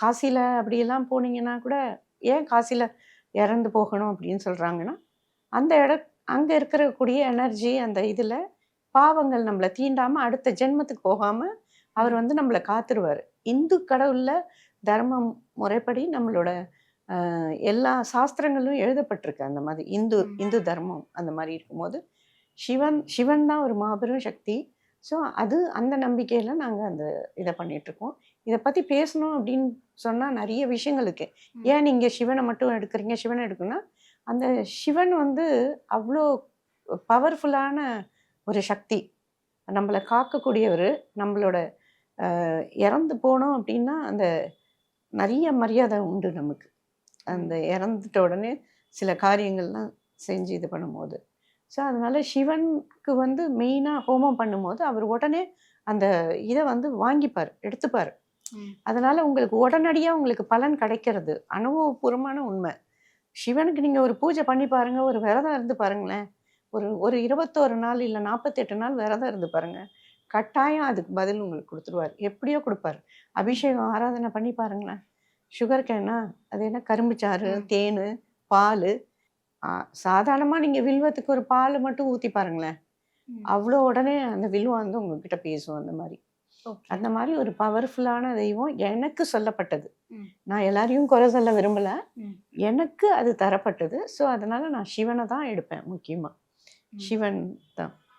காசியில் அப்படியெல்லாம் போனீங்கன்னா கூட ஏன் காசியில் இறந்து போகணும் அப்படின்னு சொல்கிறாங்கன்னா அந்த அங்கே இருக்கக்கூடிய எனர்ஜி அந்த இதில் பாவங்கள் நம்மளை தீண்டாமல் அடுத்த ஜென்மத்துக்கு போகாமல் அவர் வந்து நம்மளை காத்துருவார். இந்து கடவுளில் தர்மம் முறைப்படி நம்மளோட எல்லா சாஸ்திரங்களும் எழுதப்பட்டிருக்கு. அந்த மாதிரி இந்து தர்மம் அந்த மாதிரி இருக்கும்போது சிவன் தான் ஒரு மாபெரும் சக்தி. ஸோ அந்த நம்பிக்கையில் நாங்கள் அந்த இதை பண்ணிகிட்ருக்கோம். இதை பற்றி பேசணும் அப்படின்னு சொன்னால் நிறைய விஷயங்கள் இருக்குது. ஏன் நீங்கள் சிவனை மட்டும் எடுக்கிறீங்க, சிவனை எடுக்கணும்னா அந்த சிவன் வந்து அவ்வளோ பவர்ஃபுல்லான ஒரு சக்தி, நம்மளை காக்கக்கூடியவர். நம்மளோட இறந்து போனோம் அப்படின்னா அந்த நிறைய மரியாதை உண்டு நமக்கு. அந்த இறந்துட்ட உடனே சில காரியங்கள்லாம் செஞ்சு இது பண்ணும்போது. ஸோ அதனால சிவனுக்கு வந்து மெயினாக ஹோமம் பண்ணும்போது அவர் உடனே அந்த இதை வந்து வாங்கிப்பார், எடுத்துப்பார். அதனால உங்களுக்கு உடனடியாக உங்களுக்கு பலன் கிடைக்கிறது அனுபவபூர்வமான உண்மை. சிவனுக்கு நீங்கள் ஒரு பூஜை பண்ணி பாருங்க, ஒரு விரதம் இருந்து பாருங்களேன், ஒரு 21 நாள் இல்லை 48 நாள் விரதம் இருந்து பாருங்க, கட்டாயம் அதுக்கு பதில் உங்களுக்கு கொடுத்துருவார். எப்படியோ கொடுப்பார். அபிஷேகம் ஆராதனை பண்ணி பாருங்களேன். சுகர் கேனா அது என்ன, கரும்புச்சாறு, தேன், பால், சாதாரணமாக நீங்கள் வில்வத்துக்கு ஒரு பால் மட்டும் ஊற்றி பாருங்களேன், அவ்வளோ உடனே அந்த வில்வம் வந்து உங்ககிட்ட பேசும். அந்த மாதிரி ஒரு பவர்ஃபுல்லான தெய்வம் எனக்கு சொல்லப்பட்டது. நான் எல்லாரையும் குறை சொல்ல விரும்பல, எனக்கு அது தரப்பட்டது. ஸோ அதனால நான் சிவனை தான் எடுப்பேன். முக்கியமாக சிவன் தான்.